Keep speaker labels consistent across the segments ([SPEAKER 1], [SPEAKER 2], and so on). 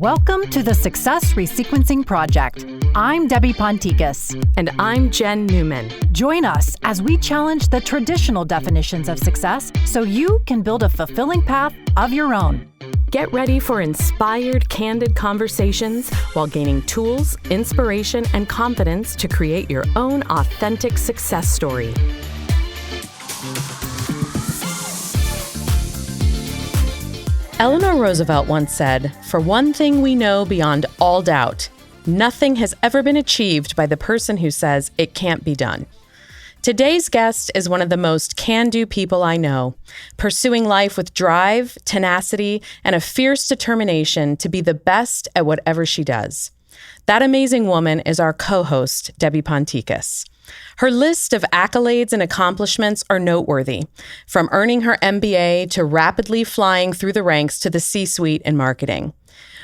[SPEAKER 1] Welcome to the Success Resequencing Project. I'm Debbie Pontikas.
[SPEAKER 2] And I'm Jen Newman.
[SPEAKER 1] Join us as we challenge the traditional definitions of success so you can build a fulfilling path of your own.
[SPEAKER 2] Get ready for inspired, candid conversations while gaining tools, inspiration, and confidence to create your own authentic success story. Eleanor Roosevelt once said, "For one thing we know beyond all doubt, nothing has ever been achieved by the person who says it can't be done." Today's guest is one of the most can-do people I know, pursuing life with drive, tenacity, and a fierce determination to be the best at whatever she does. That amazing woman is our co-host, Debbie Pontikas. Her list of accolades and accomplishments are noteworthy, from earning her MBA to rapidly flying through the ranks to the C-suite in marketing.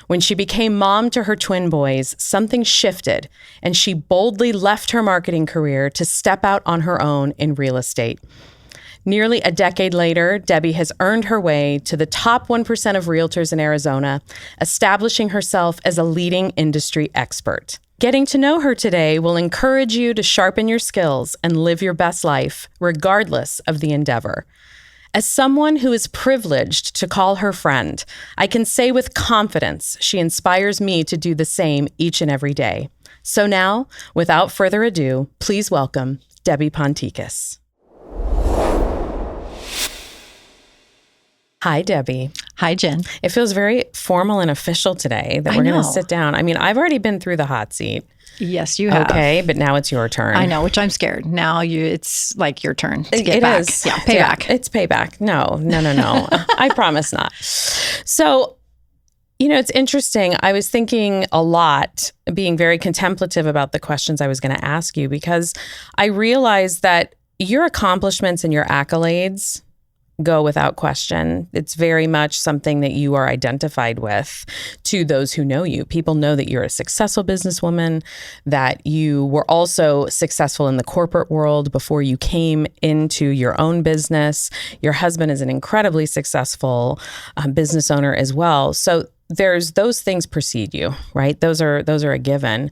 [SPEAKER 2] When she became mom to her twin boys, something shifted, and she boldly left her marketing career to step out on her own in real estate. Nearly a decade later, Debbie has earned her way to the top 1% of realtors in Arizona, establishing herself as a leading industry expert. Getting to know her today will encourage you to sharpen your skills and live your best life, regardless of the endeavor. As someone who is privileged to call her friend, I can say with confidence she inspires me to do the same each and every day. So now, without further ado, please welcome Debbie Pontikas. Hi, Debbie.
[SPEAKER 1] Hi, Jen.
[SPEAKER 2] It feels very formal and official today that we're going to sit down. I mean, I've already been through the hot seat.
[SPEAKER 1] Yes, you have.
[SPEAKER 2] Okay, but now it's your turn.
[SPEAKER 1] I know, which I'm scared. Now it's like your turn to get back.
[SPEAKER 2] Is.
[SPEAKER 1] Yeah, payback.
[SPEAKER 2] Yeah, it's payback. No. I promise not. So, it's interesting. I was thinking a lot, being very contemplative about the questions I was going to ask you, because I realized that your accomplishments and your accolades go without question. It's very much something that you are identified with to those who know you. People know that you're a successful businesswoman, that you were also successful in the corporate world before you came into your own business. Your husband is an incredibly successful business owner as well. So there's those things precede you, right? Those are a given.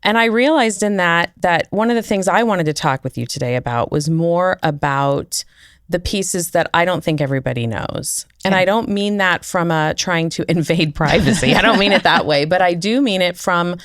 [SPEAKER 2] And I realized in that one of the things I wanted to talk with you today about was more about the pieces that I don't think everybody knows. And I don't mean that from trying to invade privacy. I don't mean it that way, but I do mean it from,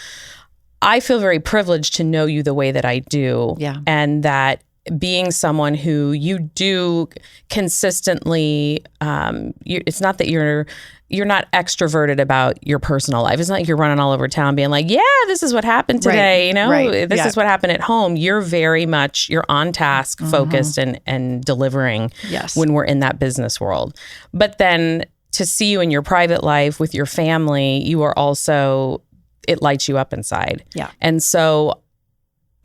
[SPEAKER 2] I feel very privileged to know you the way that I do.
[SPEAKER 1] Yeah.
[SPEAKER 2] And that being someone who you do consistently, it's not that you're not extroverted about your personal life. It's not like you're running all over town being like, yeah, this is what happened today.
[SPEAKER 1] Right.
[SPEAKER 2] This is what happened at home. You're very much, you're on task, focused and delivering when we're in that business world. But then to see you in your private life with your family, you are also, it lights you up inside.
[SPEAKER 1] Yeah.
[SPEAKER 2] And so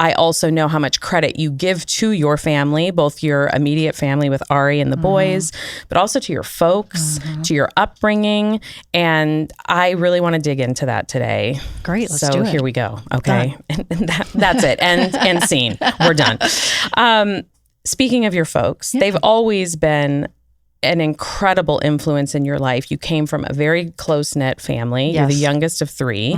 [SPEAKER 2] I also know how much credit you give to your family, both your immediate family with Ari and the boys, but also to your folks, to your upbringing. And I really want to dig into that today.
[SPEAKER 1] Great, let's do it.
[SPEAKER 2] So here we go. Okay. And that's it. And scene. We're done. Speaking of your folks, they've always been an incredible influence in your life. You came from a very close-knit family. Yes. You're the youngest of three.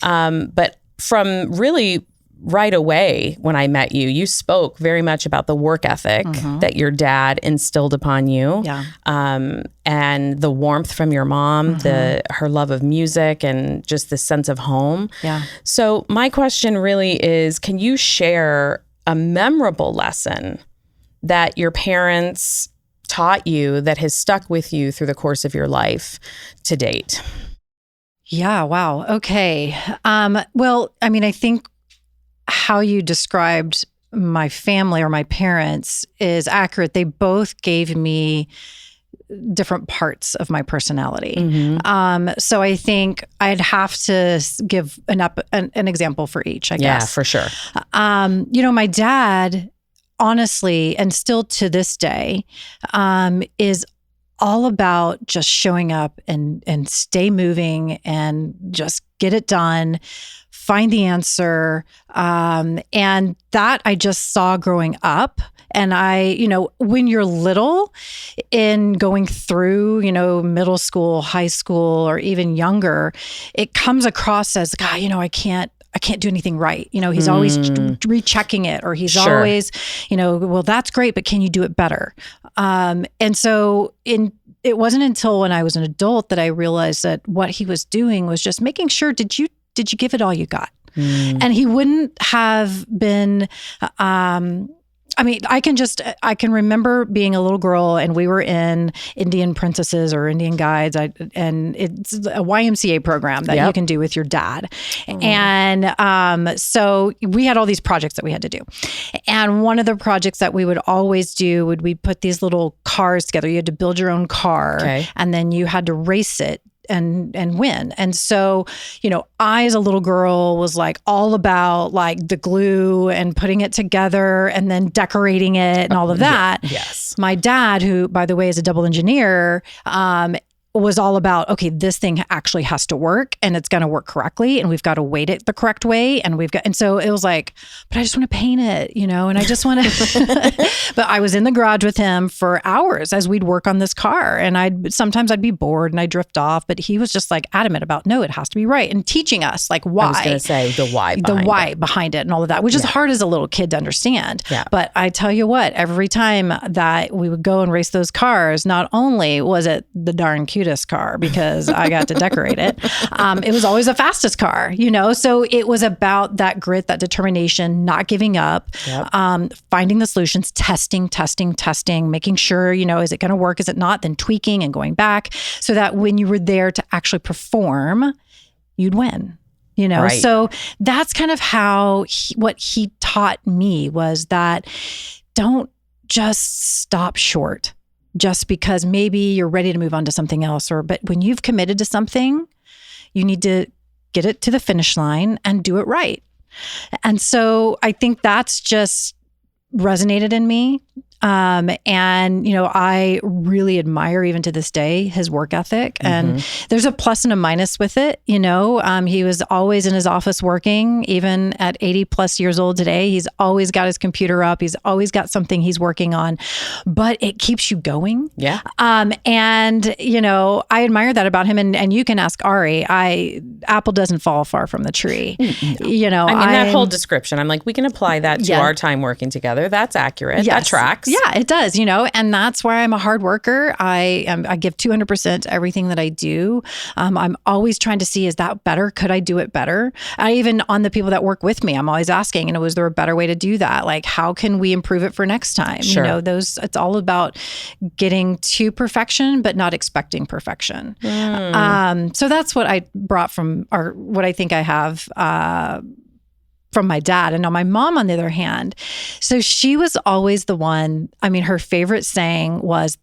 [SPEAKER 2] But from really right away when I met you, you spoke very much about the work ethic that your dad instilled upon you, and the warmth from your mom, her love of music, and just the sense of home.
[SPEAKER 1] Yeah.
[SPEAKER 2] So my question really is, can you share a memorable lesson that your parents taught you that has stuck with you through the course of your life to date?
[SPEAKER 1] Yeah. Wow. Okay. Well, I mean, I think how you described my family or my parents is accurate. They both gave me different parts of my personality. So I think I'd have to give an example for each, I guess.
[SPEAKER 2] Yeah, for sure.
[SPEAKER 1] My dad, honestly, and still to this day, is all about just showing up and stay moving and just get it done. find the answer. And that I just saw growing up. And when you're little in going through, middle school, high school, or even younger, it comes across as, God, I can't do anything right. He's always rechecking it, or he's always, well, that's great, but can you do it better? And so it wasn't until when I was an adult that I realized that what he was doing was just making sure, did you give it all you got? And he wouldn't have been, I can remember being a little girl and we were in Indian Princesses or Indian Guides, and it's a YMCA program that you can do with your dad. And so we had all these projects that we had to do. And one of the projects that we would always do would we put these little cars together. You had to build your own car, and then you had to race it and win. And so, I as a little girl was like all about like the glue and putting it together and then decorating it and all of that.
[SPEAKER 2] Yes.
[SPEAKER 1] My dad, who by the way is a double engineer, was all about, okay, this thing actually has to work and it's going to work correctly. And we've got to weight it the correct way. And so it was like, but I just want to paint it, and I just want to, but I was in the garage with him for hours as we'd work on this car. And sometimes I'd be bored and I'd drift off, but he was just like adamant about, no, it has to be right. And teaching us like why.
[SPEAKER 2] I was going to say the why
[SPEAKER 1] behind it and all of that, which is hard as a little kid to understand.
[SPEAKER 2] Yeah.
[SPEAKER 1] But I tell you what, every time that we would go and race those cars, not only was it the darn cutest car because I got to decorate it. It was always the fastest car, so it was about that grit, that determination, not giving up, finding the solutions, testing, making sure, is it going to work? Is it not? Then tweaking and going back so that when you were there to actually perform, you'd win.
[SPEAKER 2] Right.
[SPEAKER 1] So that's kind of how what he taught me was that don't just stop short just because maybe you're ready to move on to something else, but when you've committed to something, you need to get it to the finish line and do it right. And so I think that's just resonated in me. I really admire even to this day his work ethic, and there's a plus and a minus with it. He was always in his office working, even at 80 plus years old today. He's always got his computer up. He's always got something he's working on, but it keeps you going.
[SPEAKER 2] Yeah.
[SPEAKER 1] I admire that about him. And you can ask Ari, apple doesn't fall far from the tree.
[SPEAKER 2] No. That whole description, I'm like, we can apply that to our time working together. That's accurate. Yes. That tracks.
[SPEAKER 1] Yeah, it does, and that's why I'm a hard worker. I give 200% to everything that I do. I'm always trying to see, is that better? Could I do it better? Even on the people that work with me, I'm always asking, was there a better way to do that? Like, how can we improve it for next time?
[SPEAKER 2] Sure.
[SPEAKER 1] It's all about getting to perfection, but not expecting perfection. So that's what I brought or what I think I have, from my dad. And now my mom, on the other hand, so she was always the one, her favorite saying was,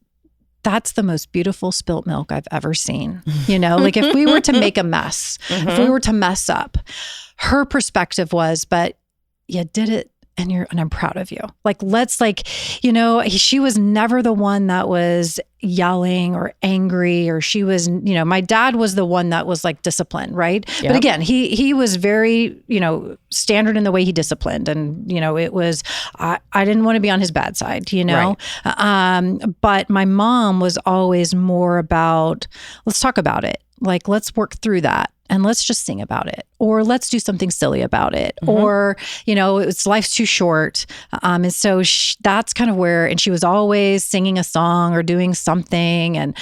[SPEAKER 1] that's the most beautiful spilt milk I've ever seen. Like if we were to make a mess, if we were to mess up, her perspective was, but you did it. And I'm proud of you. She was never the one that was yelling or angry, or she was, my dad was the one that was like disciplined, right? Yep. But again, he was very, standard in the way he disciplined. And, it was, I didn't want to be on his bad side, Right. But my mom was always more about, let's talk about it. Like, let's work through that. And let's just sing about it, or let's do something silly about it, or, it's life's too short. And so that's kind of where, and she was always singing a song or doing something and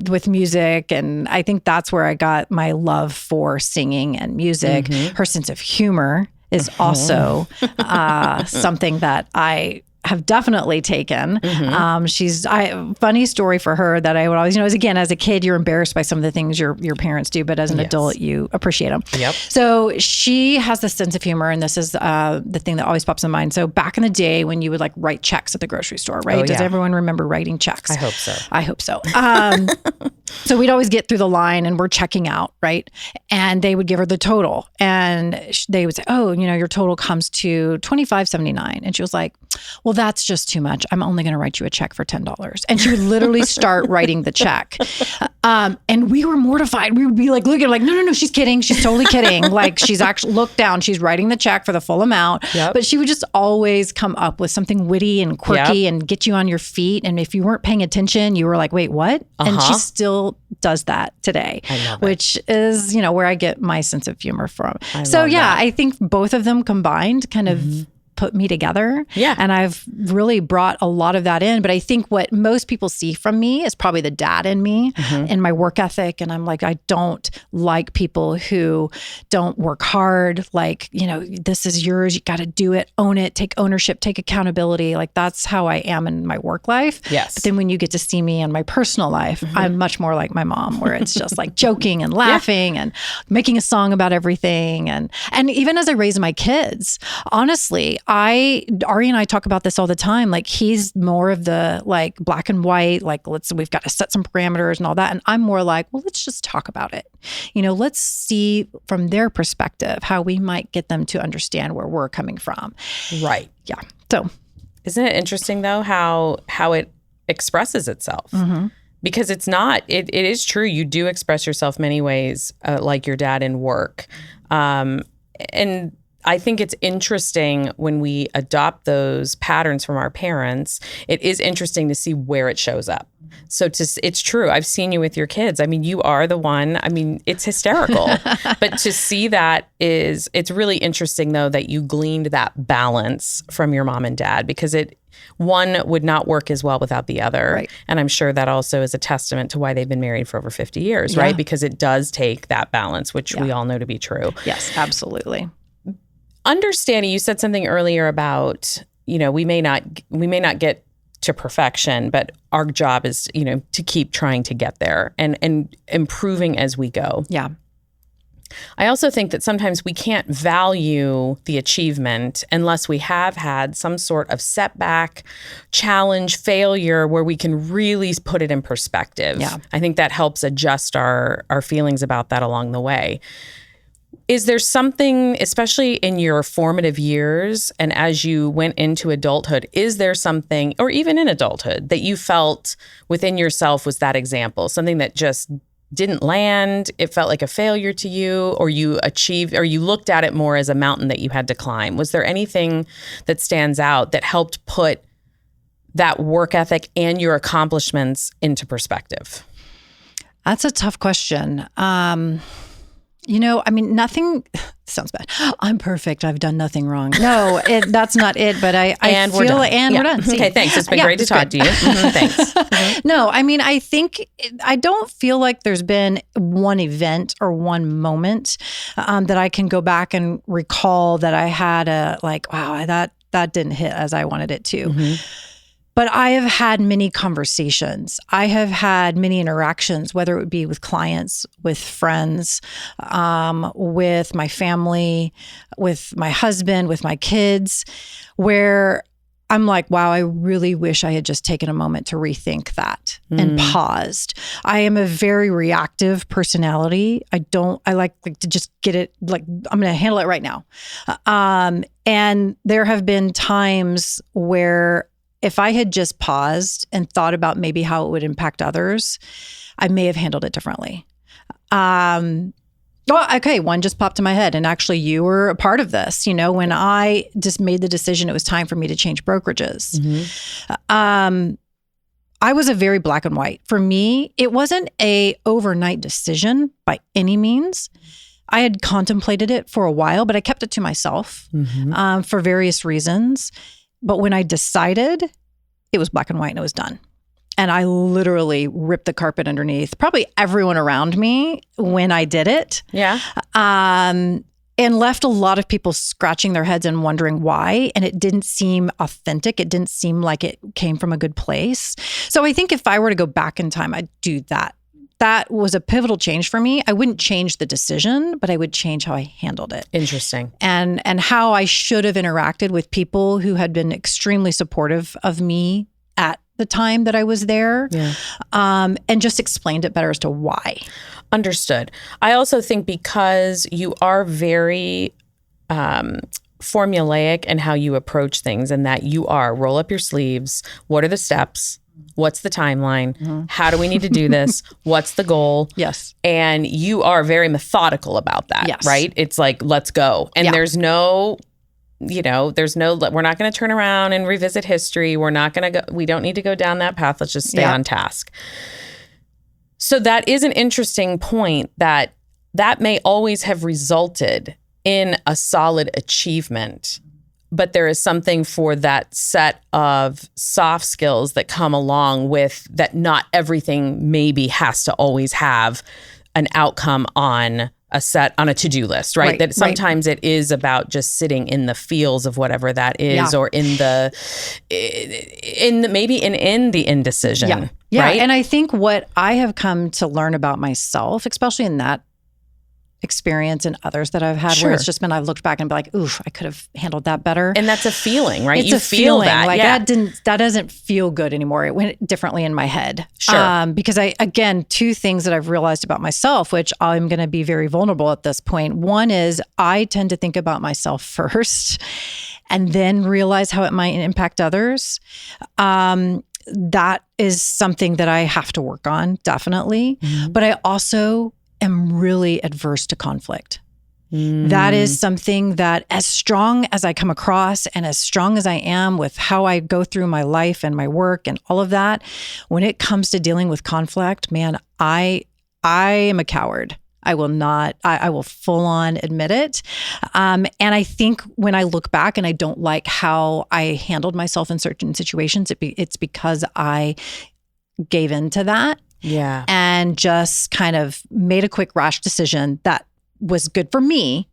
[SPEAKER 1] with music. And I think that's where I got my love for singing and music. Her sense of humor is also something that I have definitely taken. Funny story for her that I would always, as a kid, you're embarrassed by some of the things your parents do, but as an adult, you appreciate them.
[SPEAKER 2] Yep.
[SPEAKER 1] So she has this sense of humor, and this is the thing that always pops in mind. So back in the day when you would like write checks at the grocery store, right?
[SPEAKER 2] Oh,
[SPEAKER 1] Does everyone remember writing checks?
[SPEAKER 2] I hope so.
[SPEAKER 1] I hope so. So we'd always get through the line and we're checking out, right? And they would give her the total, and they would say, oh, your total comes to $25.79. And she was like, well, that's just too much. I'm only going to write you a check for $10. And she would literally start writing the check. And we were mortified. We would be like, looking like, no, she's kidding. She's totally kidding. Like she's actually, look down, she's writing the check for the full amount.
[SPEAKER 2] Yep.
[SPEAKER 1] But she would just always come up with something witty and quirky and get you on your feet. And if you weren't paying attention, you were like, wait, what? And she still does that today, which is, where I get my sense of humor from. I think both of them combined kind of put me together.
[SPEAKER 2] Yeah.
[SPEAKER 1] And I've really brought a lot of that in. But I think what most people see from me is probably the dad in me and my work ethic. And I'm like, I don't like people who don't work hard. Like, this is yours. You got to do it, own it, take ownership, take accountability. Like that's how I am in my work life.
[SPEAKER 2] Yes.
[SPEAKER 1] But then when you get to see me in my personal life, I'm much more like my mom, where it's just like joking and laughing and making a song about everything. And even as I raise my kids, honestly, Ari and I talk about this all the time. Like he's more of the like black and white, like we've got to set some parameters and all that. And I'm more like, well, let's just talk about it. Let's see from their perspective how we might get them to understand where we're coming from.
[SPEAKER 2] Right.
[SPEAKER 1] Yeah. So
[SPEAKER 2] isn't it interesting though, how it expresses itself? Because it's not, it is true. You do express yourself many ways, like your dad in work. And I think it's interesting when we adopt those patterns from our parents. It is interesting to see where it shows up. So it's true. I've seen you with your kids. I mean, you are the one. I mean, it's hysterical. But to see that it's really interesting, though, that you gleaned that balance from your mom and dad, because one would not work as well without the other.
[SPEAKER 1] Right.
[SPEAKER 2] And I'm sure that also is a testament to why they've been married for over 50 years, right? Because it does take that balance, which we all know to be true.
[SPEAKER 1] Yes, absolutely.
[SPEAKER 2] Understanding, you said something earlier about, we may not get to perfection, but our job is, to keep trying to get there and improving as we go.
[SPEAKER 1] Yeah.
[SPEAKER 2] I also think that sometimes we can't value the achievement unless we have had some sort of setback, challenge, failure where we can really put it in perspective.
[SPEAKER 1] Yeah.
[SPEAKER 2] I think that helps adjust our feelings about that along the way. Is there something, especially in your formative years and as you went into adulthood, is there something, or even in adulthood, that you felt within yourself was that example, something that just didn't land, it felt like a failure to you, or you achieved, or you looked at it more as a mountain that you had to climb? Was there anything that stands out that helped put that work ethic and your accomplishments into perspective?
[SPEAKER 1] That's a tough question. Nothing sounds bad. I'm perfect. I've done nothing wrong. No, that's not it. But I
[SPEAKER 2] and
[SPEAKER 1] feel,
[SPEAKER 2] we're done.
[SPEAKER 1] and we're done. See?
[SPEAKER 2] Okay, thanks. It's been great to talk to you. Thanks.
[SPEAKER 1] No, I think I don't feel like there's been one event or one moment that I can go back and recall that I had wow, that didn't hit as I wanted it to. But I have had many conversations. I have had many interactions, whether it would be with clients, with friends, with my family, with my husband, with my kids, where I'm like, wow, I really wish I had just taken a moment to rethink that and paused. I am a very reactive personality. I like to just get it, like, I'm going to handle it right now. And there have been times where if I had just paused and thought about maybe how it would impact others, I may have handled it differently. One just popped in my head. And actually, you were a part of this. When I just made the decision, it was time for me to change brokerages. I was a very black and white. For me, it wasn't a overnight decision by any means. I had contemplated it for a while, but I kept it to myself for various reasons. But when I decided, it was black and white and it was done. And I literally ripped the carpet underneath probably everyone around me when I did it.
[SPEAKER 2] Yeah.
[SPEAKER 1] And left a lot of people scratching their heads and wondering why. And it didn't seem authentic. It didn't seem like it came from a good place. So I think if I were to go back in time, I'd do that. That was a pivotal change for me. I wouldn't change the decision, but I would change how I handled it.
[SPEAKER 2] Interesting.
[SPEAKER 1] And how I should have interacted with people who had been extremely supportive of me at the time that I was there, and just explained it better as to why.
[SPEAKER 2] Understood. I also think because you are very formulaic in how you approach things, and that you are roll up your sleeves. What are the steps? What's the timeline? How do we need to do this? What's the goal?
[SPEAKER 1] Yes.
[SPEAKER 2] And you are very methodical about that,
[SPEAKER 1] Yes.
[SPEAKER 2] right? It's like, let's go. And there's no, we're not going to turn around and revisit history. We're not going to go, we don't need to go down that path. Let's just stay on task. So that is an interesting point, that may always have resulted in a solid achievement. But there is something for that set of soft skills that come along with that. Not everything maybe has to always have an outcome on a to-do list, right? That sometimes it is about just sitting in the feels of whatever that is, or in the indecision.
[SPEAKER 1] Yeah.
[SPEAKER 2] Right?
[SPEAKER 1] And I think what I have come to learn about myself, especially in that experience and others that I've had, where it's just been, I've looked back and be like, oof, I could have handled that better.
[SPEAKER 2] And that's a feeling, right?
[SPEAKER 1] It's
[SPEAKER 2] you
[SPEAKER 1] a
[SPEAKER 2] feel
[SPEAKER 1] feeling.
[SPEAKER 2] that.
[SPEAKER 1] Like that doesn't feel good anymore. It went differently in my head.
[SPEAKER 2] Sure.
[SPEAKER 1] Because two things that I've realized about myself, which I'm going to be very vulnerable at this point. One is I tend to think about myself first and then realize how it might impact others. That is something that I have to work on, definitely. But I also am really adverse to conflict. That is something that, as strong as I come across and as strong as I am with how I go through my life and my work and all of that, when it comes to dealing with conflict, man, I am a coward. I will full on admit it. And I think when I look back and I don't like how I handled myself in certain situations, it's because I gave into that.
[SPEAKER 2] Yeah.
[SPEAKER 1] And just kind of made a quick rash decision that was good for me,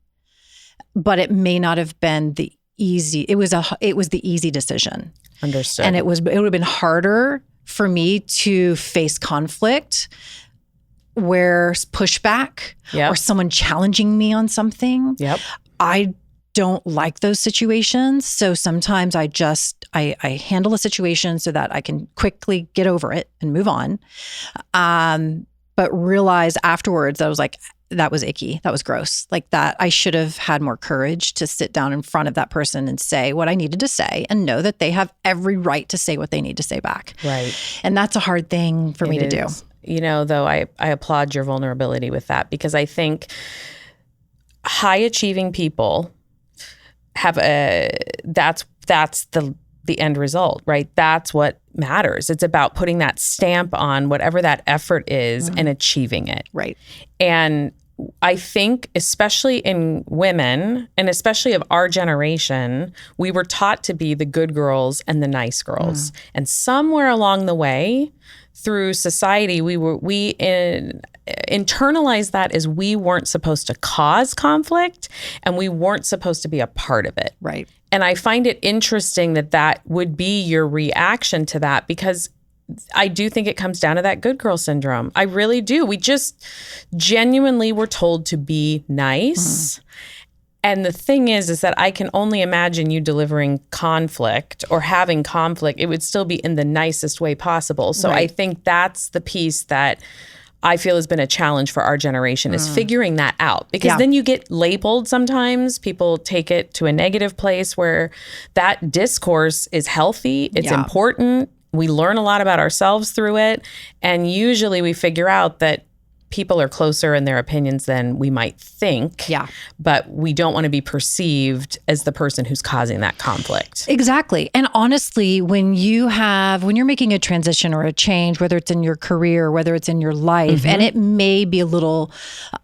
[SPEAKER 1] but it may not have been the easy. It was the easy decision.
[SPEAKER 2] Understood.
[SPEAKER 1] And it would have been harder for me to face conflict, where pushback or someone challenging me on something.
[SPEAKER 2] Yep.
[SPEAKER 1] I don't like those situations. So sometimes I handle a situation so that I can quickly get over it and move on. But realize afterwards that I was like, that was icky. That was gross. Like that, I should have had more courage to sit down in front of that person and say what I needed to say, and know that they have every right to say what they need to say back.
[SPEAKER 2] Right.
[SPEAKER 1] And that's a hard thing for me to do.
[SPEAKER 2] Though I applaud your vulnerability with that, because I think high achieving people have that's the end result, right? That's what matters. It's about putting that stamp on whatever that effort is and achieving it.
[SPEAKER 1] Right.
[SPEAKER 2] And I think, especially in women, and especially of our generation, we were taught to be the good girls and the nice girls. And somewhere along the way, through society, we internalized that as we weren't supposed to cause conflict, and we weren't supposed to be a part of it.
[SPEAKER 1] Right.
[SPEAKER 2] And I find it interesting that would be your reaction to that, because I do think it comes down to that good girl syndrome. I really do. We just genuinely were told to be nice. And the thing is that I can only imagine you delivering conflict or having conflict. It would still be in the nicest way possible. So I think that's the piece that I feel has been a challenge for our generation, is figuring that out. Because then you get labeled sometimes. People take it to a negative place, where that discourse is healthy. It's important. We learn a lot about ourselves through it. And usually we figure out that people are closer in their opinions than we might think. Yeah. But we don't want to be perceived as the person who's causing that conflict.
[SPEAKER 1] Exactly. And honestly, when you're making a transition or a change, whether it's in your career, whether it's in your life, and it may be a little,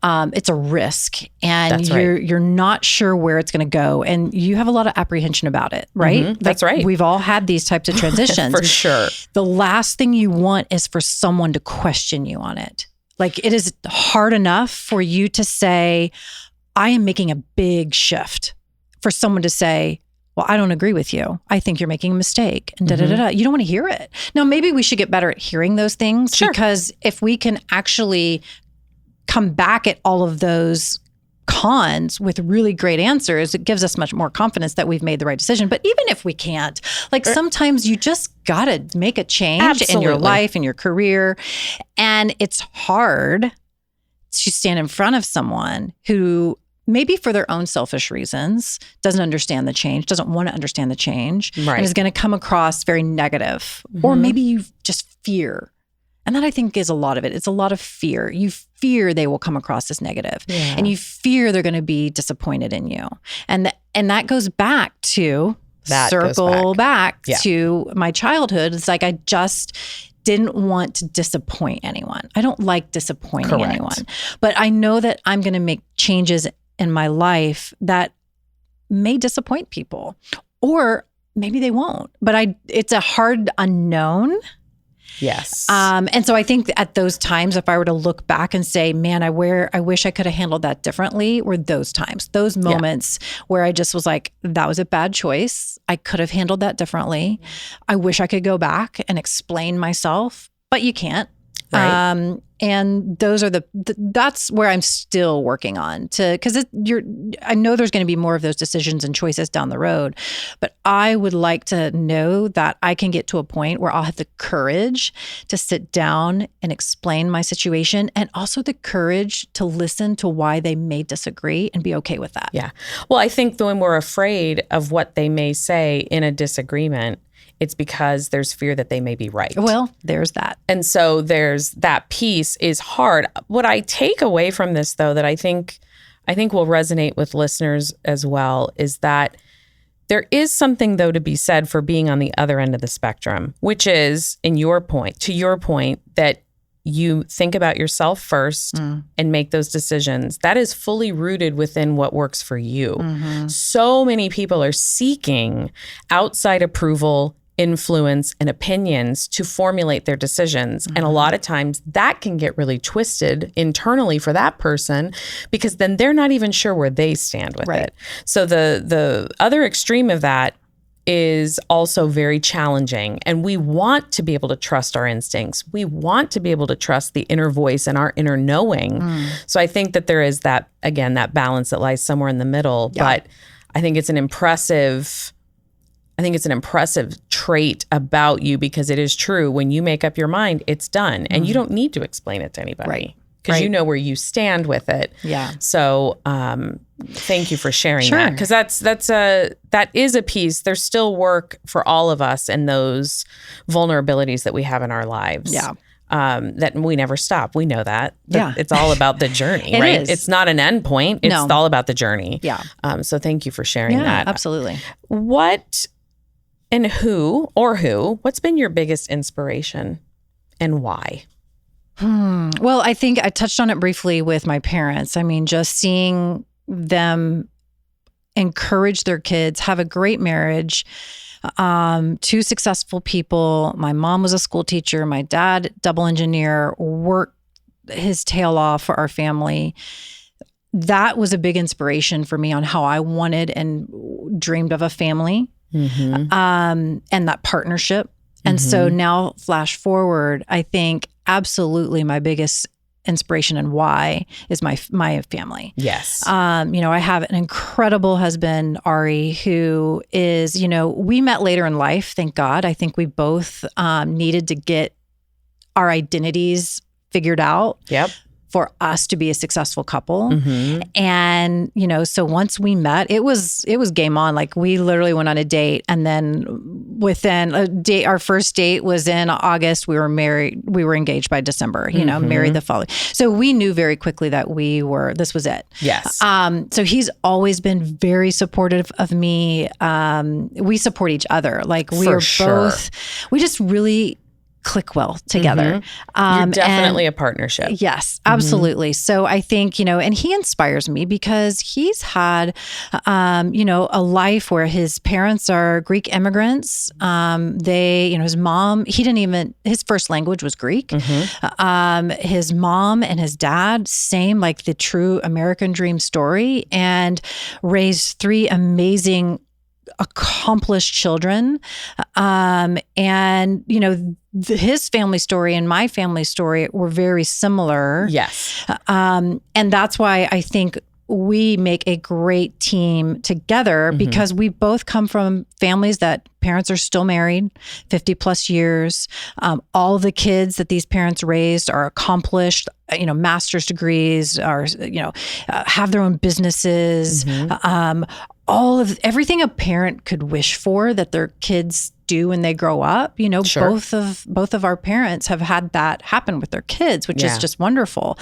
[SPEAKER 1] it's a risk, and you're not sure where it's going to go, and you have a lot of apprehension about it, right?
[SPEAKER 2] That's right.
[SPEAKER 1] We've all had these types of transitions.
[SPEAKER 2] For sure.
[SPEAKER 1] The last thing you want is for someone to question you on it. Like, it is hard enough for you to say, I am making a big shift, for someone to say, well, I don't agree with you. I think you're making a mistake. And You don't want to hear it. Now, maybe we should get better at hearing those things, because if we can actually come back at all of those cons with really great answers, it gives us much more confidence that we've made the right decision. But even if we can't, sometimes you just got to make a change in your life, in your career. And it's hard to stand in front of someone who maybe for their own selfish reasons, doesn't understand the change, doesn't want to understand the change, and is going to come across very negative. Or maybe you just fear. And that I think is a lot of it. It's a lot of fear. You fear they will come across as negative, and you fear they're going to be disappointed in you. And that goes back to back to my childhood. It's like I just didn't want to disappoint anyone. I don't like disappointing anyone. But I know that I'm going to make changes in my life that may disappoint people, or maybe they won't. But it's a hard unknown.
[SPEAKER 2] Yes.
[SPEAKER 1] And so I think at those times, if I were to look back and say, man, I wish I could have handled that differently, were those times, those moments where I just was like, that was a bad choice. I could have handled that differently. I wish I could go back and explain myself, but you can't. Right. And those are that's where I'm still working on because I know there's going to be more of those decisions and choices down the road, but I would like to know that I can get to a point where I'll have the courage to sit down and explain my situation, and also the courage to listen to why they may disagree and be okay with that.
[SPEAKER 2] Yeah. Well, I think when we're afraid of what they may say in a disagreement, it's because there's fear that they may be right.
[SPEAKER 1] Well, there's that.
[SPEAKER 2] And so there's that piece is hard. What I take away from this, though, that I think will resonate with listeners as well, is that there is something, though, to be said for being on the other end of the spectrum, which is, to your point, that you think about yourself first and make those decisions. That is fully rooted within what works for you. Mm-hmm. So many people are seeking outside approval, influence, and opinions to formulate their decisions. Mm-hmm. And a lot of times that can get really twisted internally for that person, because then they're not even sure where they stand with it. So the other extreme of that is also very challenging. And we want to be able to trust our instincts. We want to be able to trust the inner voice and our inner knowing. So I think that there is that balance that lies somewhere in the middle. Yeah. But I think it's an impressive trait about you, because it is true. When you make up your mind, it's done. And you don't need to explain it to anybody. Because you know where you stand with it. Yeah. So thank you for sharing that. Because that is a piece. There's still work for all of us in those vulnerabilities that we have in our lives. Yeah. That we never stop. We know that. Yeah. It's all about the journey, right? Is. It's not an end point. It's all about the journey. Yeah. So thank you for sharing that.
[SPEAKER 1] Absolutely.
[SPEAKER 2] What's been your biggest inspiration and why?
[SPEAKER 1] Well, I think I touched on it briefly with my parents. I mean, just seeing them encourage their kids, have a great marriage, two successful people. My mom was a school teacher. My dad, double engineer, worked his tail off for our family. That was a big inspiration for me on how I wanted and dreamed of a family, and that partnership. And so now, flash forward, I think absolutely my biggest inspiration and why is my family. Yes. I have an incredible husband, Ari, who is, we met later in life, thank God. I think we both needed to get our identities figured out. Yep. For us to be a successful couple. And, so once we met, it was game on. Like, we literally went on a date, and then within a date, our first date was in August. We were married. We were engaged by December, married the following. So we knew very quickly that this was it. Yes. So he's always been very supportive of me. We support each other. Like, we are both, we just really click well together.
[SPEAKER 2] You're definitely a partnership.
[SPEAKER 1] Yes, absolutely. So I think, and he inspires me because he's had, a life where his parents are Greek immigrants. His mom, his first language was Greek. His mom and his dad, same, like the true American dream story, and raised three amazing, accomplished children. His family story and my family story were very similar. Yes. And that's why I think we make a great team together because we both come from families that parents are still married 50 plus years. All the kids that these parents raised are accomplished, master's degrees, are, have their own businesses. All of everything a parent could wish for that their kids do when they grow up.
[SPEAKER 2] Sure.
[SPEAKER 1] both of our parents have had that happen with their kids, which is just wonderful.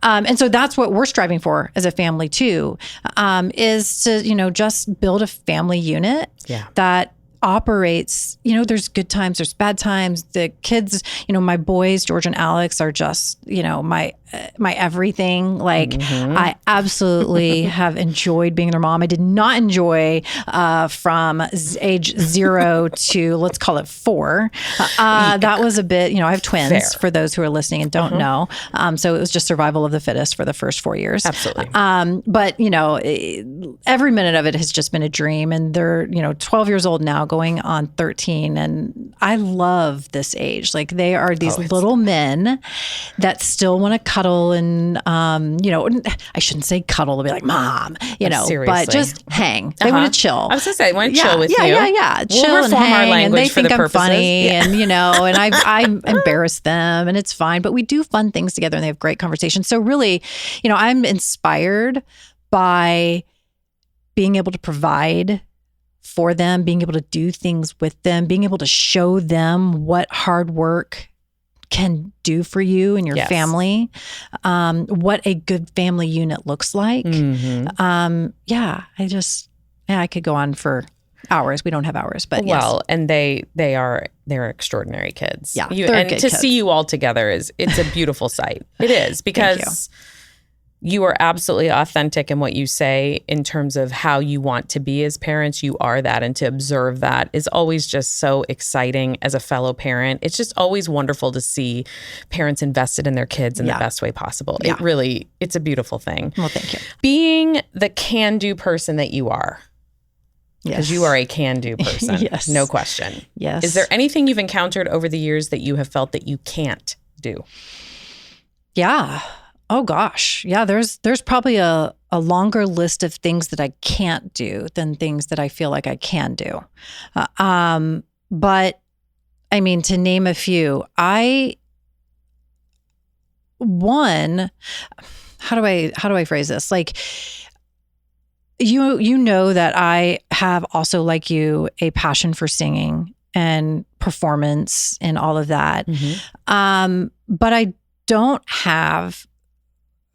[SPEAKER 1] And so that's what we're striving for as a family too, is to, just build a family unit that operates, there's good times, there's bad times. The kids, my boys, George and Alex, are just, my everything. Like I absolutely have enjoyed being their mom. I did not enjoy from age 0 to, let's call it 4. That was a bit, I have twins for those who are listening and don't know. So it was just survival of the fittest for the first 4 years.
[SPEAKER 2] Absolutely.
[SPEAKER 1] But every minute of it has just been a dream, and they're, 12 years old now, going on 13. And I love this age. Like they are these little men that still want to cuddle and, I shouldn't say cuddle, to be like, mom, but just hang. They want to chill.
[SPEAKER 2] I was going to say, they want to chill with you.
[SPEAKER 1] Yeah.
[SPEAKER 2] We'll
[SPEAKER 1] chill and hang. And they think I'm funny and, and I embarrass them and it's fine, but we do fun things together and they have great conversations. So really, I'm inspired by being able to provide for them, being able to do things with them, being able to show them what hard work can do for you and your family, what a good family unit looks like. I could go on for hours. We don't have hours, but
[SPEAKER 2] and they're extraordinary kids.
[SPEAKER 1] Yeah,
[SPEAKER 2] and to see you all together it's a beautiful sight. It is, because you are absolutely authentic in what you say in terms of how you want to be as parents. You are that, and to observe that is always just so exciting as a fellow parent. It's just always wonderful to see parents invested in their kids in the best way possible. Yeah. It's a beautiful thing.
[SPEAKER 1] Well, thank you.
[SPEAKER 2] Being the can-do person that you are, because you are a can-do person.
[SPEAKER 1] Yes.
[SPEAKER 2] No question.
[SPEAKER 1] Yes.
[SPEAKER 2] Is there anything you've encountered over the years that you have felt that you can't do?
[SPEAKER 1] Yeah. Oh gosh. Yeah, there's probably a longer list of things that I can't do than things that I feel like I can do. But I mean, to name a few, how do I phrase this? Like, you know that I have also, like you, a passion for singing and performance and all of that. But I don't have,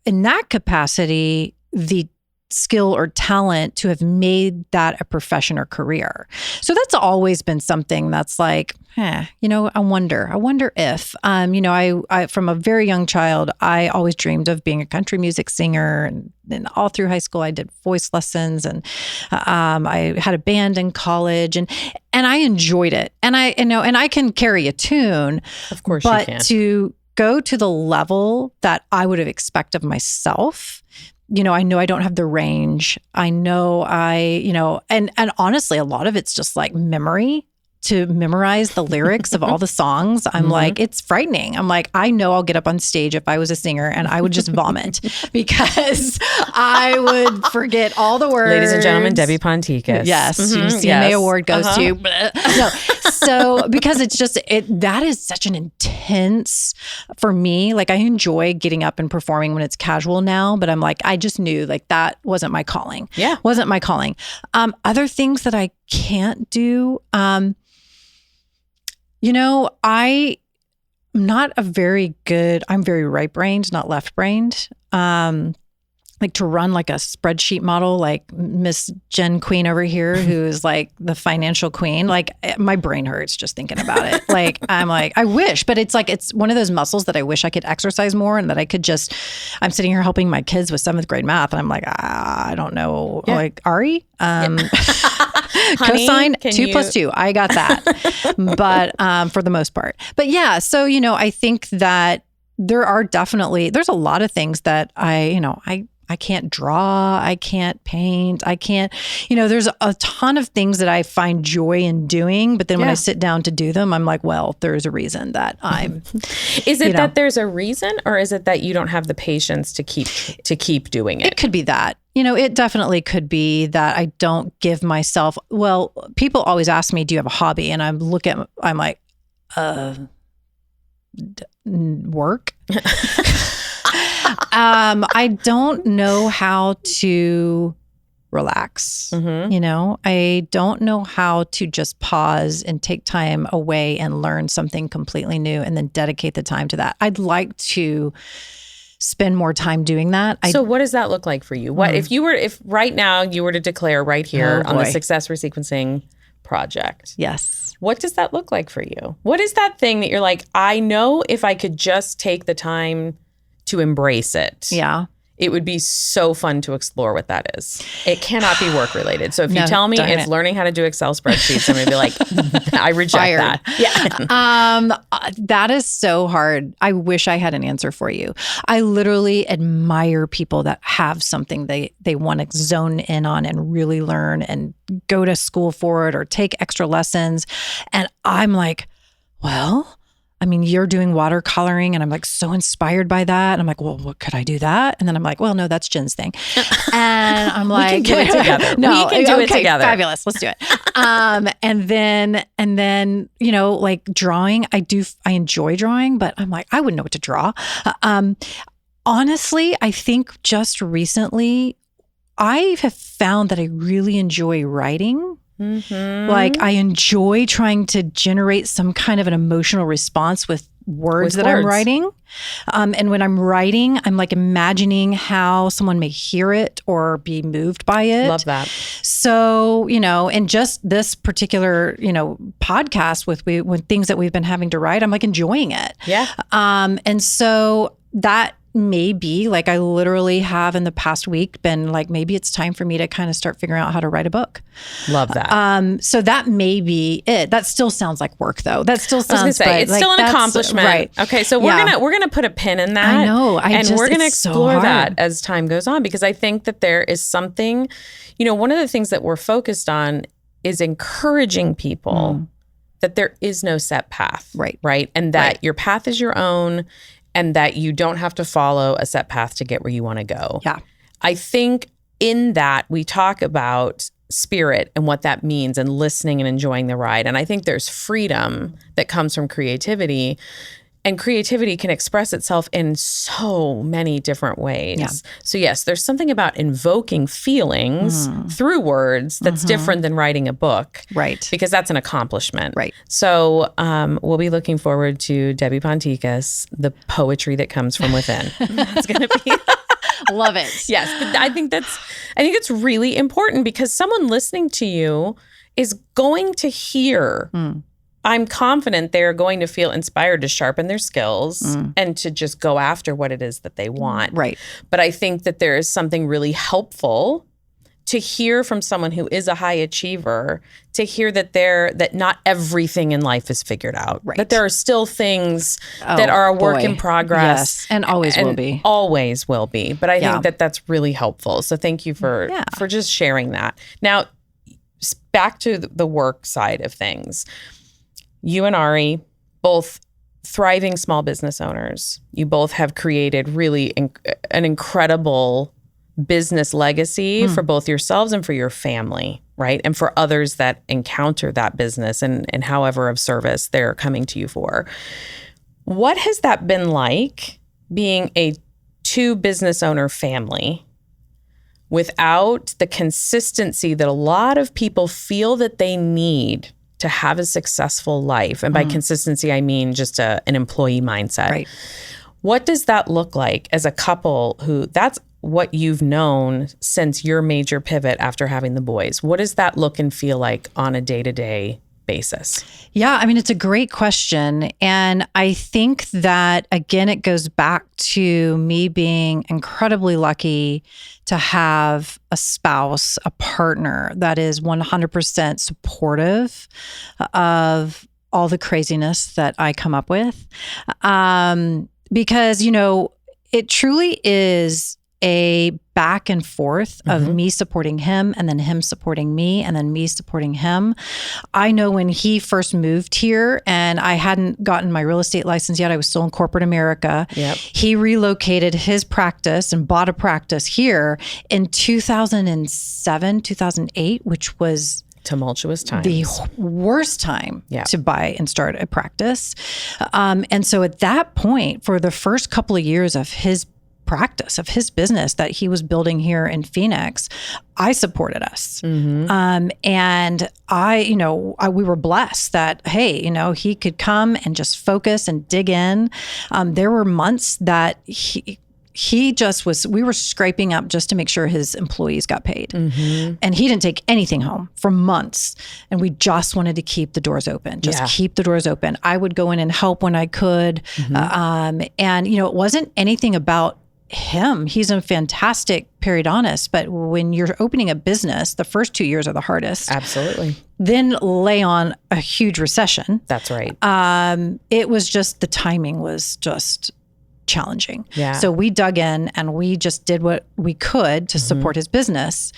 [SPEAKER 1] in that capacity, the skill or talent to have made that a profession or career. So that's always been something that's like, I wonder if, I from a very young child, I always dreamed of being a country music singer, and all through high school, I did voice lessons, and I had a band in college, and I enjoyed it. And I can carry a tune,
[SPEAKER 2] of course,
[SPEAKER 1] but
[SPEAKER 2] you can.
[SPEAKER 1] To go to the level that I would have expected of myself, I know I don't have the range. I know and honestly, a lot of it's just like memory. To memorize the lyrics of all the songs, I'm like, it's frightening. I'm like, I know I'll get up on stage if I was a singer and I would just vomit because I would forget all the words.
[SPEAKER 2] Ladies and gentlemen, Debbie Pontikas.
[SPEAKER 1] Yes. CMA award goes to. No. So because it's just, that is such an intense, for me, like I enjoy getting up and performing when it's casual now, but I'm like, I just knew like that wasn't my calling.
[SPEAKER 2] Yeah.
[SPEAKER 1] Wasn't my calling. Other things that I can't do, I'm very right-brained, not left-brained. Like to run like a spreadsheet model, like Miss Jen Queen over here, who is like the financial queen. Like my brain hurts just thinking about it. Like, I'm like, I wish, but it's like, it's one of those muscles that I wish I could exercise more, and that I could just, I'm sitting here helping my kids with 7th grade math. And I'm like, I don't know, like Ari, cosine 2 + 2. I got that. But for the most part, but yeah. So, there's a lot of things that I I can't draw, I can't paint, I can't, there's a ton of things that I find joy in doing. But then when I sit down to do them, I'm like, well, there's a reason that I'm.
[SPEAKER 2] Is it that there's a reason, or is it that you don't have the patience to keep doing it?
[SPEAKER 1] It could be that. It definitely could be that I don't give myself, well, people always ask me, do you have a hobby? And I'm like, work. I don't know how to relax. I don't know how to just pause and take time away and learn something completely new and then dedicate the time to that. I'd like to spend more time doing that.
[SPEAKER 2] So what does that look like for you? What if right now you were to declare right here on the Success Resequencing project?
[SPEAKER 1] Yes.
[SPEAKER 2] What does that look like for you? What is that thing that you're like, I know if I could just take the time to embrace it.
[SPEAKER 1] Yeah.
[SPEAKER 2] It would be so fun to explore what that is. It cannot be work related. So if you tell me it's learning how to do Excel spreadsheets, I'm going to be like, I reject that.
[SPEAKER 1] Yeah. That is so hard. I wish I had an answer for you. I literally admire people that have something they want to zone in on and really learn and go to school for it or take extra lessons. And I'm like, well, I mean, you're doing watercoloring and I'm like so inspired by that. And I'm like, well, what could I do that? And then I'm like, well, no, that's Jen's thing. And I'm like,
[SPEAKER 2] we can do it together.
[SPEAKER 1] No,
[SPEAKER 2] we can do it together.
[SPEAKER 1] Fabulous. Let's do it. And then, like drawing, I enjoy drawing, but I'm like, I wouldn't know what to draw. Honestly, I think just recently I have found that I really enjoy writing. Like I enjoy trying to generate some kind of an emotional response with words that I'm writing. And when I'm writing, I'm like imagining how someone may hear it or be moved by it.
[SPEAKER 2] Love that.
[SPEAKER 1] So, and just this particular, podcast with things that we've been having to write, I'm like enjoying it.
[SPEAKER 2] Yeah.
[SPEAKER 1] And so that may be like I literally have in the past week been like, maybe it's time for me to kind of start figuring out how to write a book.
[SPEAKER 2] Love that.
[SPEAKER 1] So that may be it. That still sounds like work though. That still sounds
[SPEAKER 2] I was gonna say, it's still an accomplishment.
[SPEAKER 1] Right.
[SPEAKER 2] Okay. So we're gonna put a pin in that.
[SPEAKER 1] I know.
[SPEAKER 2] We're gonna explore that as time goes on, because I think that there is something, one of the things that we're focused on is encouraging people that there is no set path. Right. And that your path is your own, and that you don't have to follow a set path to get where you want to go.
[SPEAKER 1] Yeah.
[SPEAKER 2] I think in that we talk about spirit and what that means and listening and enjoying the ride. And I think there's freedom that comes from creativity. And creativity can express itself in so many different ways. Yeah. So yes, there's something about invoking feelings through words that's different than writing a book.
[SPEAKER 1] Right.
[SPEAKER 2] Because that's an accomplishment.
[SPEAKER 1] Right.
[SPEAKER 2] So we'll be looking forward to Debbie Pontikas, the poetry that comes from within. It's going to be...
[SPEAKER 1] Love it.
[SPEAKER 2] Yes. But I think it's really important, because someone listening to you is going to hear... I'm confident they're going to feel inspired to sharpen their skills and to just go after what it is that they want.
[SPEAKER 1] Right.
[SPEAKER 2] But I think that there is something really helpful to hear from someone who is a high achiever, to hear that not everything in life is figured out.
[SPEAKER 1] Right.
[SPEAKER 2] That there are still things that are a work in progress.
[SPEAKER 1] Yes, and always will be.
[SPEAKER 2] Always will be. But I think that that's really helpful. So thank you for just sharing that. Now, back to the work side of things. You and Ari, both thriving small business owners. You both have created really an incredible business legacy for both yourselves and for your family, right? And for others that encounter that business and however of service they're coming to you for. What has that been like, being a two business owner family, without the consistency that a lot of people feel that they need to have a successful life? And by consistency, I mean just an employee mindset.
[SPEAKER 1] Right.
[SPEAKER 2] What does that look like as a couple who that's what you've known since your major pivot after having the boys? What does that look and feel like on a day-to-day basis?
[SPEAKER 1] Yeah, I mean, it's a great question. And I think that, again, it goes back to me being incredibly lucky to have a spouse, a partner that is 100% supportive of all the craziness that I come up with. Because, it truly is a back and forth of me supporting him and then him supporting me and then me supporting him. I know when he first moved here and I hadn't gotten my real estate license yet, I was still in corporate America.
[SPEAKER 2] Yep.
[SPEAKER 1] He relocated his practice and bought a practice here in 2007, 2008, which was
[SPEAKER 2] tumultuous times.
[SPEAKER 1] the worst time to buy and start a practice. And so at that point, for the first couple of years of his practice, of his business that he was building here in Phoenix, I supported us. And we were blessed that, hey, he could come and just focus and dig in. There were months that we were scraping up just to make sure his employees got paid. And he didn't take anything home for months. And we just wanted to keep the doors open, keep the doors open. I would go in and help when I could. And, it wasn't anything about him. He's a fantastic periodontist, but when you're opening a business, the first 2 years are the hardest.
[SPEAKER 2] Absolutely.
[SPEAKER 1] Then lay on a huge recession.
[SPEAKER 2] That's right.
[SPEAKER 1] It was just, the timing was just challenging.
[SPEAKER 2] Yeah.
[SPEAKER 1] So we dug in and we just did what we could to support his business.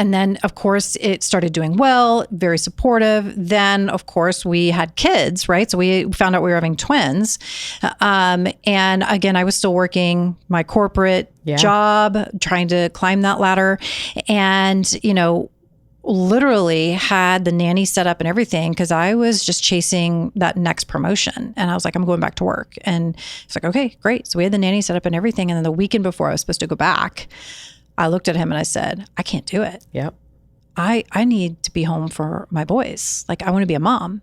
[SPEAKER 1] And then, of course, it started doing well, very supportive. Then, of course, we had kids, right? So we found out we were having twins. And again, I was still working my corporate job, trying to climb that ladder. And, literally had the nanny set up and everything because I was just chasing that next promotion. And I was like, I'm going back to work. And it's like, okay, great. So we had the nanny set up and everything. And then the weekend before I was supposed to go back, I looked at him and I said, I can't do it.
[SPEAKER 2] Yep.
[SPEAKER 1] I need to be home for my boys. Like, I want to be a mom.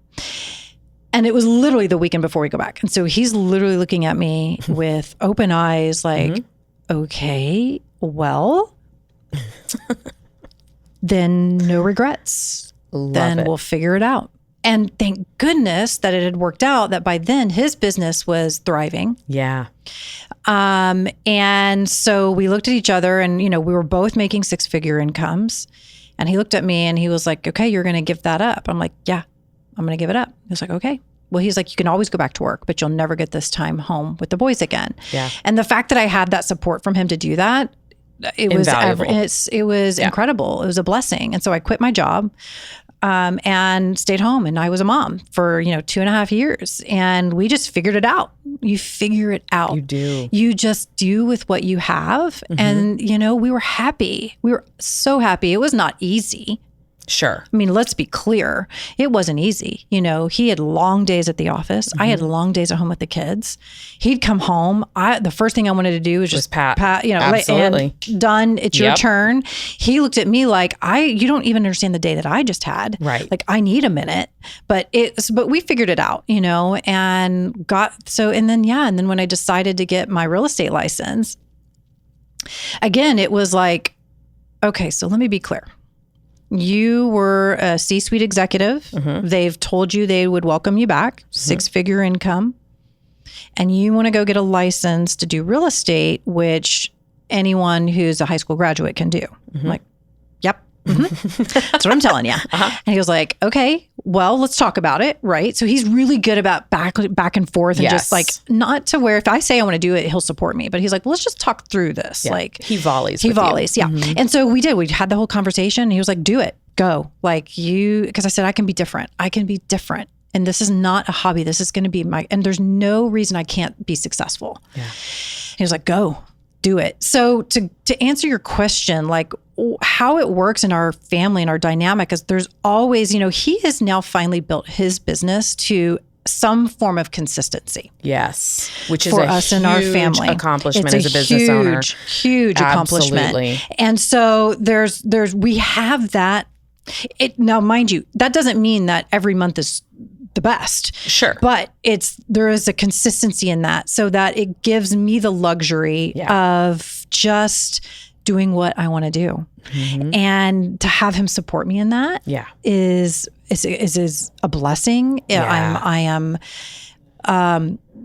[SPEAKER 1] And it was literally the weekend before we go back. And so he's literally looking at me with open eyes, like, okay, well, then no regrets. We'll figure it out. And thank goodness that it had worked out that by then his business was thriving.
[SPEAKER 2] Yeah.
[SPEAKER 1] And so we looked at each other and, we were both making 6-figure incomes. And he looked at me and he was like, okay, you're going to give that up. I'm like, yeah, I'm going to give it up. He was like, okay. Well, he's like, you can always go back to work, but you'll never get this time home with the boys again.
[SPEAKER 2] Yeah.
[SPEAKER 1] And the fact that I had that support from him to do that, it was incredible. It was a blessing. And so I quit my job and stayed home, and I was a mom for 2.5 years, and we just figured it out. You figure it out.
[SPEAKER 2] You do.
[SPEAKER 1] You just do with what you have. And we were happy. We were so happy. It was not easy.
[SPEAKER 2] Sure.
[SPEAKER 1] I mean, let's be clear. It wasn't easy. He had long days at the office. I had long days at home with the kids. He'd come home. The first thing I wanted to do was just pat,
[SPEAKER 2] absolutely.
[SPEAKER 1] And done. It's your turn. He looked at me like, you don't even understand the day that I just had.
[SPEAKER 2] Right.
[SPEAKER 1] Like, I need a minute. But we figured it out, and then when I decided to get my real estate license, again, it was like, okay, so let me be clear. You were a C-suite executive. They've told you they would welcome you back, 6-figure income. And you want to go get a license to do real estate, which anyone who's a high school graduate can do. I'm like, yep. That's what I'm telling you. And he was like, okay, well, let's talk about it. Right. So he's really good about back and forth and just like, not to where if I say I want to do it, he'll support me. But he's like, well, let's just talk through this.
[SPEAKER 2] Yeah.
[SPEAKER 1] Like
[SPEAKER 2] he volleys.
[SPEAKER 1] Yeah. And so we did. We had the whole conversation. And he was like, do it. Go. Like because I said, I can be different. And this is not a hobby. This is going to be and there's no reason I can't be successful.
[SPEAKER 2] Yeah.
[SPEAKER 1] He was like, go. Do it. So to answer your question, like how it works in our family and our dynamic is there's always, he has now finally built his business to some form of consistency.
[SPEAKER 2] Yes. Which is
[SPEAKER 1] for us and our family.
[SPEAKER 2] Accomplishment as a business owner.
[SPEAKER 1] Huge accomplishment.
[SPEAKER 2] Absolutely.
[SPEAKER 1] And so we have that. Now, mind you, that doesn't mean that every month is the best.
[SPEAKER 2] Sure.
[SPEAKER 1] But there is a consistency in that so that it gives me the luxury of just doing what I want to do. And to have him support me in that is a blessing.
[SPEAKER 2] Yeah.
[SPEAKER 1] I am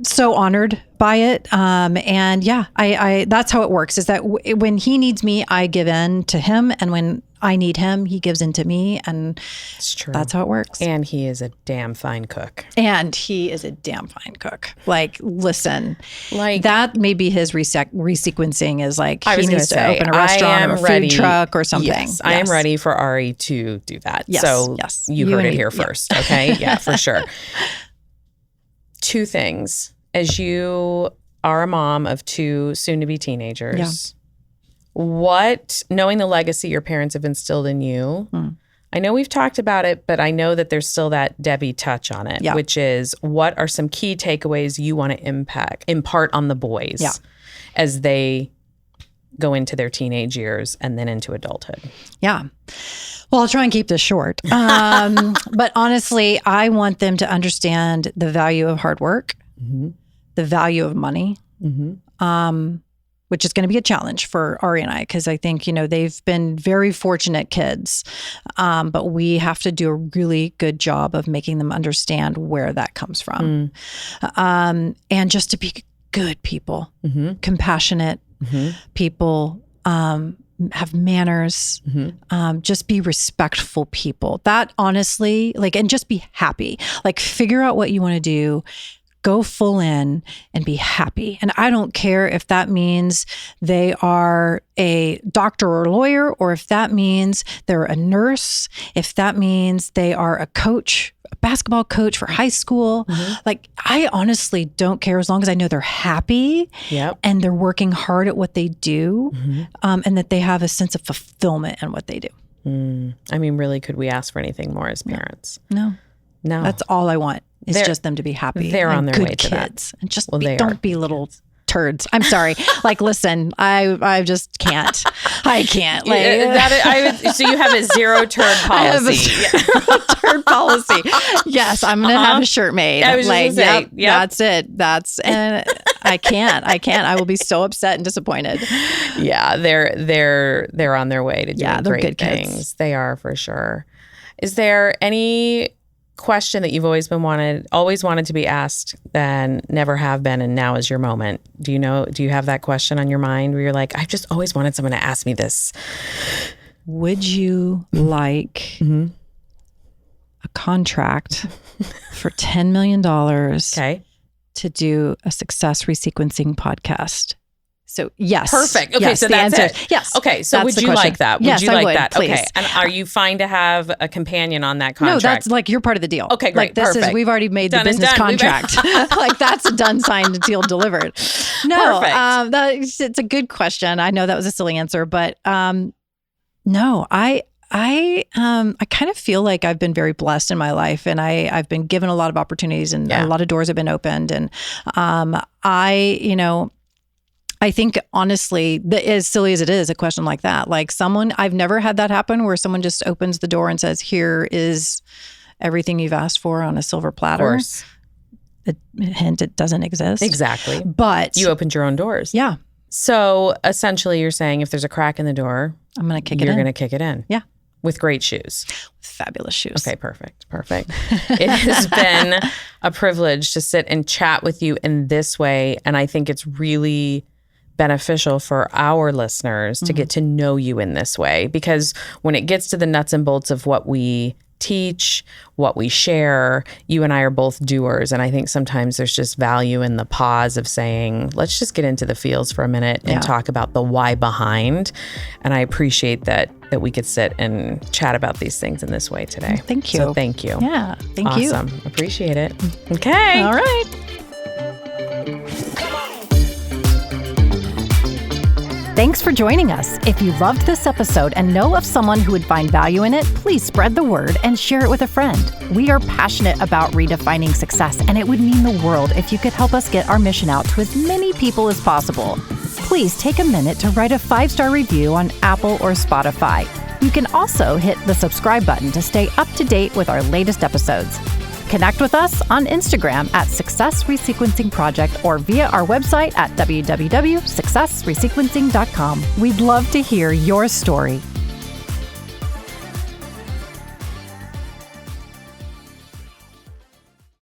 [SPEAKER 1] so honored by it. And I that's how it works, is that when he needs me, I give in to him. And when I need him, he gives into me, and
[SPEAKER 2] It's true.
[SPEAKER 1] that's how it works.
[SPEAKER 2] And he is a damn fine cook.
[SPEAKER 1] And he is a damn fine cook. Like, listen,
[SPEAKER 2] Like,
[SPEAKER 1] that may be his resequencing is like
[SPEAKER 2] I was
[SPEAKER 1] he needs to open a restaurant or a food truck or something.
[SPEAKER 2] Yes, I am ready for Ari to do that.
[SPEAKER 1] Yes,
[SPEAKER 2] so
[SPEAKER 1] yes.
[SPEAKER 2] you heard it here first. Okay. Yeah, for sure. Two things. As you are a mom of two soon-to-be teenagers, knowing the legacy your parents have instilled in you, I know we've talked about it, but I know that there's still that Debbie touch on it, which is what are some key takeaways you want to impart on the boys as they go into their teenage years and then into adulthood?
[SPEAKER 1] Yeah. Well, I'll try and keep this short. But honestly, I want them to understand the value of hard work, the value of money, which is going to be a challenge for Ari and I, because I think, they've been very fortunate kids, but we have to do a really good job of making them understand where that comes from. And just to be good people, compassionate people, have manners, just be respectful people. That honestly, and just be happy. Figure out what you want to do. Go full in and be happy. And I don't care if that means they are a doctor or lawyer, or if that means they're a nurse, if that means they are a coach, a basketball coach for high school. I honestly don't care, as long as I know they're happy and they're working hard at what they do, and that they have a sense of fulfillment in what they do.
[SPEAKER 2] I mean, really, could we ask for anything more as parents?
[SPEAKER 1] No. That's all I want. It's just them to be happy.
[SPEAKER 2] They're on their
[SPEAKER 1] good
[SPEAKER 2] way to
[SPEAKER 1] kids.
[SPEAKER 2] that.
[SPEAKER 1] And just don't be little turds. I'm sorry. Listen, I just can't. I can't.
[SPEAKER 2] So you have a zero turd policy.
[SPEAKER 1] I have a zero turd policy. Yes, I'm gonna have a shirt made.
[SPEAKER 2] I was just gonna say,
[SPEAKER 1] that's it. And I can't. I will be so upset and disappointed.
[SPEAKER 2] Yeah, they're on their way to doing
[SPEAKER 1] they're
[SPEAKER 2] great
[SPEAKER 1] good
[SPEAKER 2] things.
[SPEAKER 1] Kids.
[SPEAKER 2] They are, for sure. Is there any question that you've always wanted to be asked, then never have been, and now is your moment? Do you have that question on your mind where you're like, I've just always wanted someone to ask me this?
[SPEAKER 1] Would you like a contract for $10 million to do a success resequencing podcast? So yes.
[SPEAKER 2] Perfect. Okay,
[SPEAKER 1] yes,
[SPEAKER 2] so that's
[SPEAKER 1] answer.
[SPEAKER 2] it.
[SPEAKER 1] Yes.
[SPEAKER 2] Okay, so
[SPEAKER 1] that's
[SPEAKER 2] would
[SPEAKER 1] the
[SPEAKER 2] you
[SPEAKER 1] question.
[SPEAKER 2] like that?
[SPEAKER 1] Yes,
[SPEAKER 2] would you
[SPEAKER 1] I
[SPEAKER 2] like
[SPEAKER 1] would,
[SPEAKER 2] that?
[SPEAKER 1] please.
[SPEAKER 2] Okay. And are you fine to have a companion on that contract?
[SPEAKER 1] No, that's you're part of the deal.
[SPEAKER 2] Okay, great.
[SPEAKER 1] This
[SPEAKER 2] Perfect.
[SPEAKER 1] we've already made
[SPEAKER 2] Done
[SPEAKER 1] the business contract. That's a done, signed, deal delivered. No, it's a good question. I know that was a silly answer, but no, I kind of feel like I've been very blessed in my life, and I've been given a lot of opportunities, and a lot of doors have been opened. And I think, honestly, as silly as it is, a question like that, I've never had that happen where someone just opens the door and says, here is everything you've asked for on a silver platter.
[SPEAKER 2] Of course.
[SPEAKER 1] Hint, it doesn't exist.
[SPEAKER 2] Exactly.
[SPEAKER 1] But
[SPEAKER 2] you opened your own doors.
[SPEAKER 1] Yeah.
[SPEAKER 2] So essentially you're saying if there's a crack in the door,
[SPEAKER 1] I'm going to kick it in.
[SPEAKER 2] You're going to kick it in.
[SPEAKER 1] Yeah.
[SPEAKER 2] With great shoes.
[SPEAKER 1] Fabulous shoes.
[SPEAKER 2] Okay, perfect. It has been a privilege to sit and chat with you in this way. And I think it's really beneficial for our listeners to get to know you in this way, because when it gets to the nuts and bolts of what we teach, what we share, you and I are both doers. And I think sometimes there's just value in the pause of saying, let's just get into the feels for a minute and talk about the why behind. And I appreciate that we could sit and chat about these things in this way today.
[SPEAKER 1] Thank you.
[SPEAKER 2] So thank you.
[SPEAKER 1] Yeah, thank you.
[SPEAKER 2] Awesome. Appreciate it. Okay.
[SPEAKER 1] All right. Thanks for joining us. If you loved this episode and know of someone who would find value in it, please spread the word and share it with a friend. We are passionate about redefining success, and it would mean the world if you could help us get our mission out to as many people as possible. Please take a minute to write a 5-star review on Apple or Spotify. You can also hit the subscribe button to stay up to date with our latest episodes. Connect with us on Instagram at Success Resequencing Project or via our website at www.successresequencing.com. We'd love to hear your story.